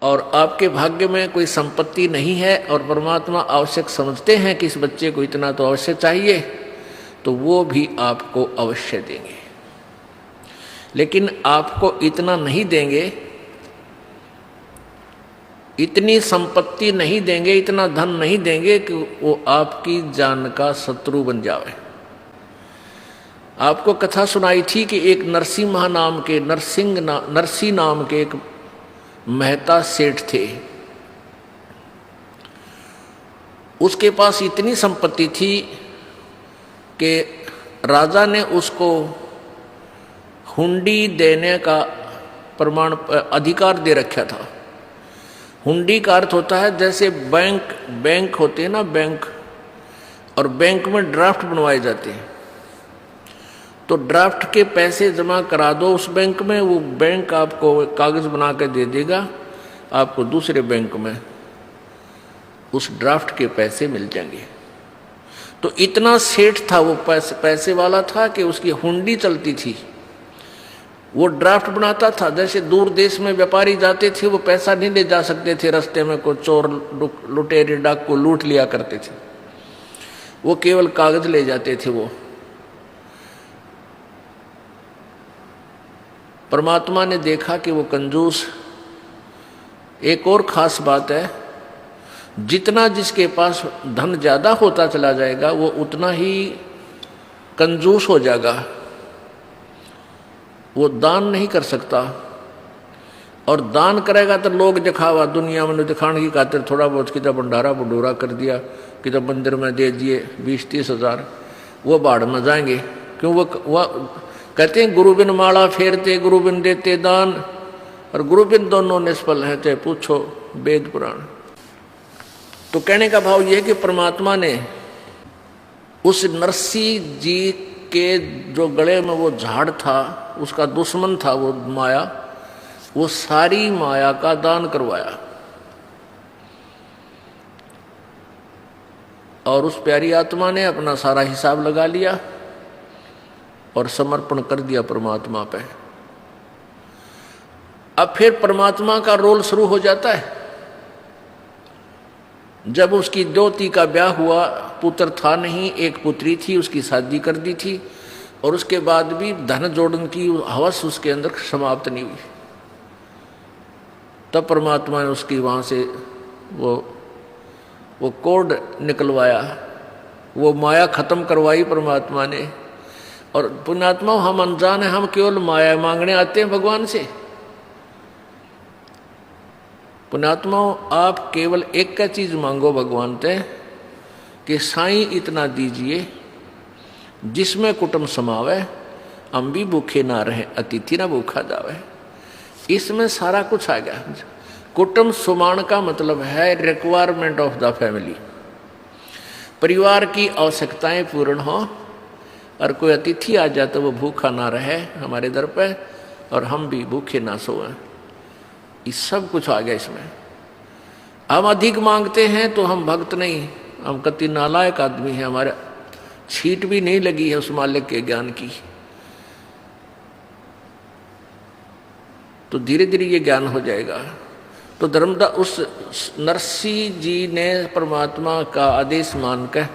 और आपके भाग्य में कोई संपत्ति नहीं है और परमात्मा आवश्यक समझते हैं कि इस बच्चे को इतना तो अवश्य चाहिए, तो वो भी आपको अवश्य देंगे। लेकिन आपको इतना नहीं देंगे, इतनी संपत्ति नहीं देंगे, इतना धन नहीं देंगे कि वो आपकी जान का शत्रु बन जाए। आपको कथा सुनाई थी कि एक नरसी नाम के एक मेहता सेठ थे। उसके पास इतनी संपत्ति थी कि राजा ने उसको हुंडी देने का अधिकार दे रखा था। हुंडी का अर्थ होता है जैसे बैंक होते हैं ना, बैंक, और बैंक में ड्राफ्ट बनवाए जाते हैं, तो ड्राफ्ट के पैसे जमा करा दो उस बैंक में, वो बैंक आपको कागज बना कर दे देगा, आपको दूसरे बैंक में उस ड्राफ्ट के पैसे मिल जाएंगे। तो इतना सेठ था वो, पैसे वाला था कि उसकी हुंडी चलती थी। वो ड्राफ्ट बनाता था, जैसे दूर देश में व्यापारी जाते थे वो पैसा नहीं ले जा सकते थे, रास्ते में कोई चोर लुटेरे डाकू लूट लिया करते थे, वो केवल कागज ले जाते थे। वो परमात्मा ने देखा कि वो कंजूस। एक और खास बात है, जितना जिसके पास धन ज्यादा होता चला जाएगा वो उतना ही कंजूस हो जाएगा, वो दान नहीं कर सकता। और दान करेगा तो लोग दिखावा, दुनिया में दिखाने की खातिर थोड़ा बहुत कितना भंडारा भंडूरा कर दिया, कितना मंदिर में दे दिए 20-30 हज़ार, वो बाढ़ में जाएंगे। क्यों? वो कहते हैं गुरु बिन माला फेरते गुरु बिन देते दान, और गुरु बिन दोनों निष्फल हैं, चाहे पूछो वेद पुराण। तो कहने का भाव यह है कि परमात्मा ने उस नरसी जी के जो गले में वो झाड़ था, उसका दुश्मन था वो माया, वो सारी माया का दान करवाया और उस प्यारी आत्मा ने अपना सारा हिसाब लगा लिया और समर्पण कर दिया परमात्मा पे। अब फिर परमात्मा का रोल शुरू हो जाता है। जब उसकी द्योती का ब्याह हुआ, पुत्र था नहीं, एक पुत्री थी, उसकी शादी कर दी थी, और उसके बाद भी धन जोड़न की हवस उसके अंदर समाप्त नहीं हुई। तब परमात्मा ने उसकी वहाँ से वो कोड निकलवाया, वो माया खत्म करवाई परमात्मा ने। और पुण्यात्मा, हम अनजान हैं, हम केवल माया मांगने आते हैं भगवान से। पुण्यात्मा, आप केवल एक का चीज मांगो भगवान से कि साईं इतना दीजिए जिसमें कुटुंब समावे, हम भी भूखे ना रहे, अतिथि ना भूखा जावे। इसमें सारा कुछ आ गया। कुटुंब सुमान का मतलब है रिक्वायरमेंट ऑफ द फैमिली, परिवार की आवश्यकताएं पूर्ण हो, और कोई अतिथि आ जाए तो वो भूखा ना रहे हमारे दर पे, और हम भी भूखे ना सोएं। ये सब कुछ आ गया इसमें। हम अधिक मांगते हैं तो हम भक्त नहीं, हम कति नालायक आदमी हैं, हमारे छीट भी नहीं लगी है उस मालिक के ज्ञान की। तो धीरे धीरे ये ज्ञान हो जाएगा। तो धर्मदास उस नरसी जी ने परमात्मा का आदेश मान कर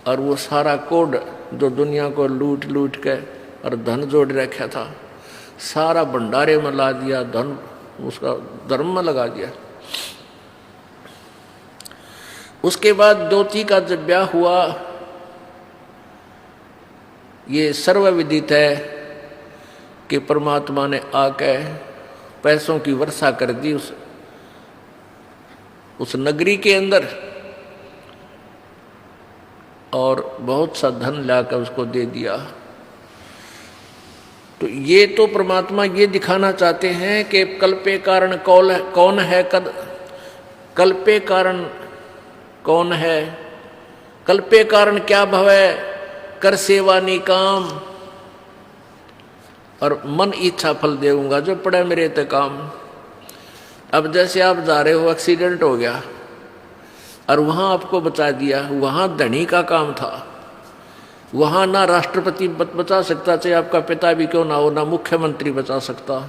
और वो सारा कोड जो दुनिया को लूट लूट के और धन जोड़ रखा था, सारा भंडारे में ला दिया, धन उसका धर्म में लगा दिया। उसके बाद द्योती का जब ब्याह हुआ, ये सर्वविदित है कि परमात्मा ने आके पैसों की वर्षा कर दी उस नगरी के अंदर, और बहुत सा धन लाकर उसको दे दिया। तो ये तो परमात्मा ये दिखाना चाहते हैं कि कल्पे कारण कौन है, कल्पे कारण कौन है, कल्पे कारण क्या भवे, कर सेवा निकाम, और मन इच्छा फल देऊंगा जो पड़े मेरे ते काम। अब जैसे आप जा रहे हो, एक्सीडेंट हो गया और वहां आपको बचा दिया, वहां धनी का काम था, वहां ना राष्ट्रपति बचा सकता, चाहे आपका पिता भी क्यों ना हो, ना मुख्यमंत्री बचा सकता,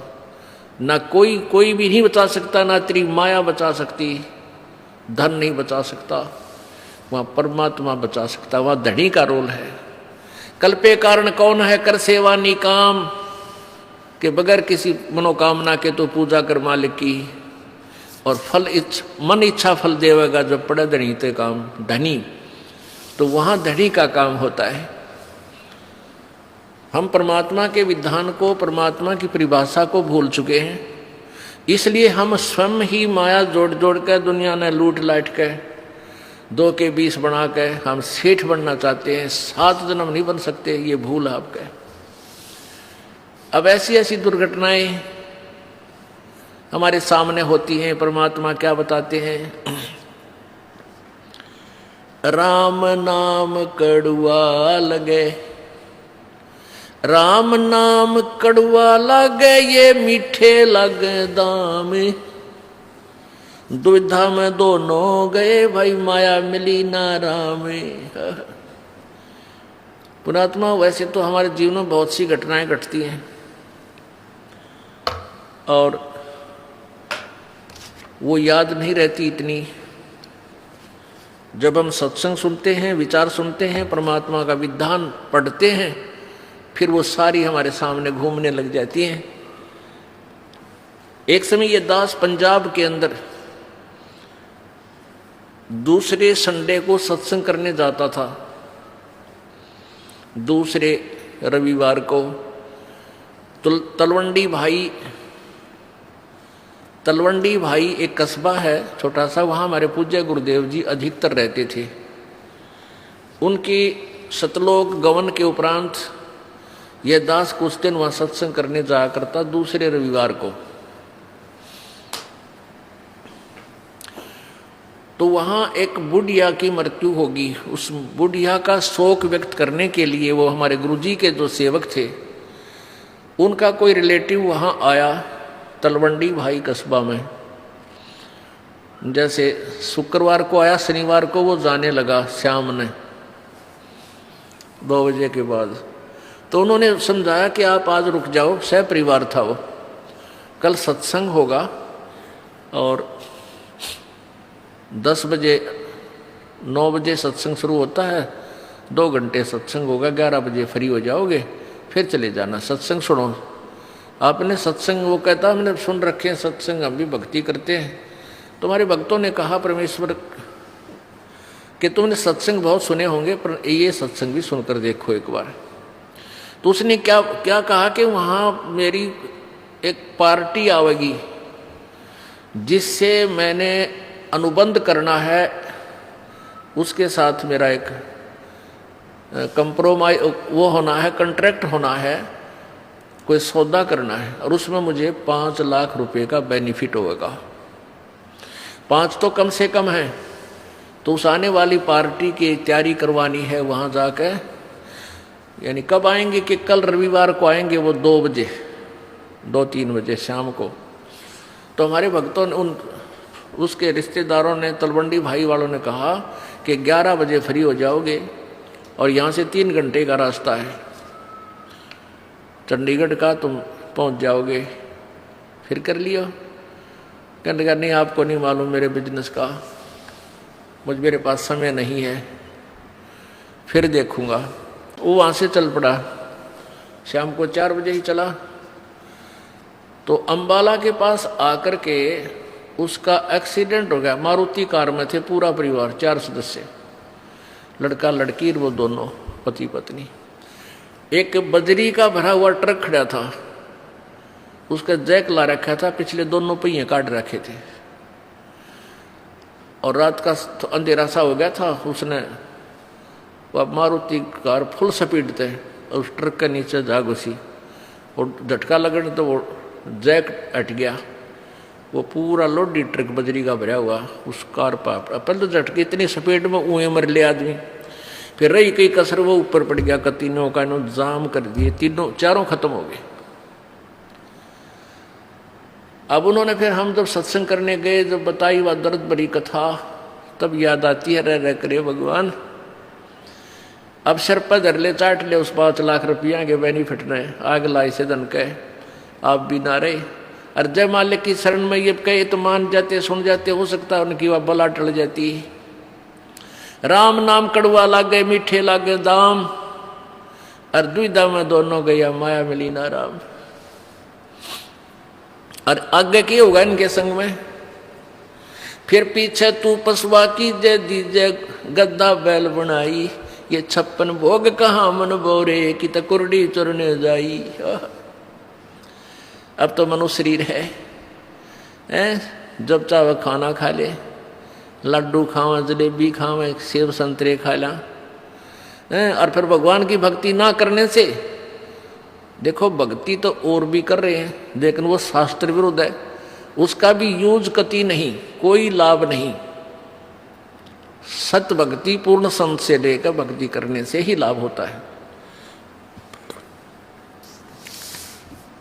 ना कोई भी नहीं बचा सकता, ना तेरी माया बचा सकती, धन नहीं बचा सकता, वहाँ परमात्मा बचा सकता, वहाँ धनी का रोल है। कल्पे कारण कौन है कर सेवा निकाम, के बगैर किसी मनोकामना के तो पूजा कर मालिक की, और मन इच्छा फल देवेगा जब पड़े धनी ते काम, धनी तो वहाँ धनी का काम होता है। हम परमात्मा के विधान को, परमात्मा की परिभाषा को भूल चुके हैं, इसलिए हम स्वयं ही माया जोड़ जोड़ कर दुनिया ने लूट लाट के 2 के 20 बना के हम सेठ बनना चाहते हैं। 7 जन्म नहीं बन सकते, ये भूल है आपका। अब ऐसी ऐसी दुर्घटनाएं हमारे सामने होती हैं। परमात्मा क्या बताते हैं, राम नाम कड़ुआ लगे, राम नाम कड़ुआ लगे, ये मीठे लगे दाम, दुविधा में दोनों गए भाई, माया मिली ना राम। पुणात्मा, वैसे तो हमारे जीवन में बहुत सी घटनाएं घटती हैं और वो याद नहीं रहती इतनी। जब हम सत्संग सुनते हैं, विचार सुनते हैं, परमात्मा का विधान पढ़ते हैं, फिर वो सारी हमारे सामने घूमने लग जाती हैं। एक समय ये दास पंजाब के अंदर दूसरे संडे को सत्संग करने जाता था, दूसरे रविवार को। तलवंडी भाई एक कस्बा है छोटा सा, वहाँ हमारे पूज्य गुरुदेव जी अधिकतर रहते थे। उनकी सतलोक गवन के उपरांत यह दास कुछ दिन वहाँ सत्संग करने जाया करता दूसरे रविवार को। तो वहाँ एक बुढ़िया की मृत्यु होगी। उस बुढ़िया का शोक व्यक्त करने के लिए वो हमारे गुरुजी के जो सेवक थे, उनका कोई रिलेटिव वहाँ आया तलवंडी भाई कस्बा में। जैसे शुक्रवार को आया, शनिवार को वो जाने लगा शाम ने 2 बजे के बाद। तो उन्होंने समझाया कि आप आज रुक जाओ, सह परिवार था वो, कल सत्संग होगा और 10 बजे 9 बजे सत्संग शुरू होता है, 2 घंटे सत्संग होगा, 11 बजे फ्री हो जाओगे, फिर चले जाना, सत्संग सुनो। आपने सत्संग, वो कहता हमने सुन रखे हैं सत्संग, हम भी भक्ति करते हैं। तुम्हारे भक्तों ने कहा परमेश्वर कि तुमने सत्संग बहुत सुने होंगे, पर ये सत्संग भी सुनकर देखो एक बार। तो उसने क्या कहा कि वहाँ मेरी एक पार्टी आवेगी जिससे मैंने अनुबंध करना है, उसके साथ मेरा एक कंप्रोमाइज वो होना है, कॉन्ट्रैक्ट होना है, कोई सौदा करना है, और उसमें मुझे 5 लाख रुपए का बेनिफिट होगा। 5 तो कम से कम है। तो उस आने वाली पार्टी की तैयारी करवानी है वहाँ जाकर। यानी कब आएंगे कि कल रविवार को आएंगे वो 2 बजे 2-3 बजे शाम को। तो हमारे भक्तों ने उसके रिश्तेदारों ने, तलवंडी भाई वालों ने कहा कि 11 बजे फ्री हो जाओगे और यहाँ से 3 घंटे का रास्ता है चंडीगढ़ का, तुम पहुँच जाओगे, फिर कर लियो। कहने लगा नहीं आपको नहीं मालूम मेरे बिजनेस का, मेरे पास समय नहीं है, फिर देखूँगा। वो वहाँ से चल पड़ा, शाम को 4 बजे ही चला। तो अंबाला के पास आकर के उसका एक्सीडेंट हो गया। मारुति कार में थे पूरा परिवार, 4 सदस्य, लड़का लड़की, वो दोनों पति पत्नी। एक बजरी का भरा हुआ ट्रक खड़ा था, उसका जैक ला रखा था, पिछले दोनों पहिए काट रखे थे, और रात का तो अंधेरा सा हो गया था। उसने वह मारुति कार फुल स्पीड थे और उस ट्रक के नीचे जा घुसी और झटका लगने तो वो जैक हट गया। वो पूरा लोडी ट्रक बजरी का भरा हुआ उस कार पर, पहले तो झटके इतनी स्पीड में ऊँए मर ले आदमी, फिर रही कई कसर वो ऊपर पड़ गया। तीनों का जाम कर दिए, चारों खत्म हो गए। अब उन्होंने फिर हम जब सत्संग करने गए, जब बताई वह दर्द भरी कथा, तब याद आती है रह करे भगवान, अब सिर पर धर ले, चाट ले उस 5 लाख रुपया के बेनिफिट ने, आग लाई से धन के आप भी ना रहे, और जय मालिक की शरण में ये कहे तो मान जाते, सुन जाते, हो सकता है उनकी वह बला टल जाती। राम नाम कड़वा लागे मीठे लागे दाम, और दुविधा में दोनों गया माया मिली ना राम। और आगे की होगा इनके संग में, फिर पीछे तू पसवा की जय दीजे गद्दा बैल बनाई, ये 56 भोग कहाँ मन बोरे की तकुरडी चुरने जाई। अब तो मनुष्य शरीर है, जब चाहे खाना खा ले, लड्डू खावे, जलेबी खावे, सेब संतरे खा ला, और फिर भगवान की भक्ति ना करने से, देखो भक्ति तो और भी कर रहे हैं लेकिन वो शास्त्र विरुद्ध है, उसका भी यूज कति नहीं, कोई लाभ नहीं। सत्य भक्ति पूर्ण संत से लेकर भक्ति करने से ही लाभ होता है।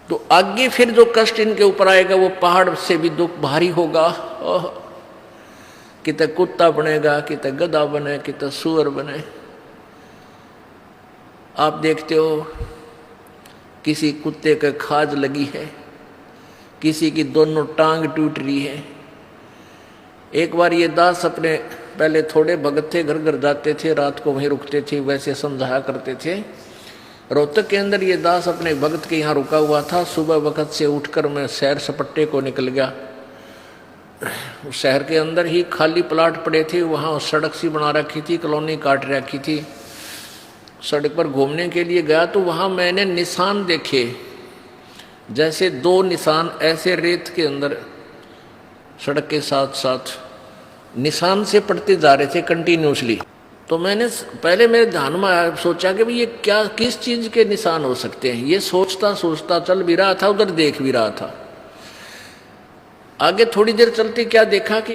तो आगे फिर जो कष्ट इनके ऊपर आएगा वो पहाड़ से भी दुख भारी होगा। किते कुत्ता बनेगा, किते गधा बने, किते सुअर बने। आप देखते हो किसी कुत्ते के खाज लगी है, किसी की दोनों टांग टूट रही है। एक बार ये दास अपने, पहले थोड़े भगत थे, घर घर जाते थे, रात को वहीं रुकते थे, वैसे समझाया करते थे। रोहतक के अंदर ये दास अपने भगत के यहाँ रुका हुआ था। सुबह वक्त से उठकर मैं सैर सपट्टे को निकल गया। उस शहर के अंदर ही खाली प्लाट पड़े थे, वहाँ सड़क सी बना रखी थी, कॉलोनी काट रखी थी। सड़क पर घूमने के लिए गया तो वहाँ मैंने निशान देखे, जैसे 2 निशान ऐसे रेत के अंदर सड़क के साथ साथ निशान से पड़ते जा रहे थे कंटिन्यूसली। तो मैंने पहले मेरे ध्यान में आया, सोचा कि भाई ये क्या, किस चीज के निशान हो सकते हैं। ये सोचता सोचता चल भी रहा था, उधर देख भी रहा था। आगे थोड़ी देर चलते क्या देखा कि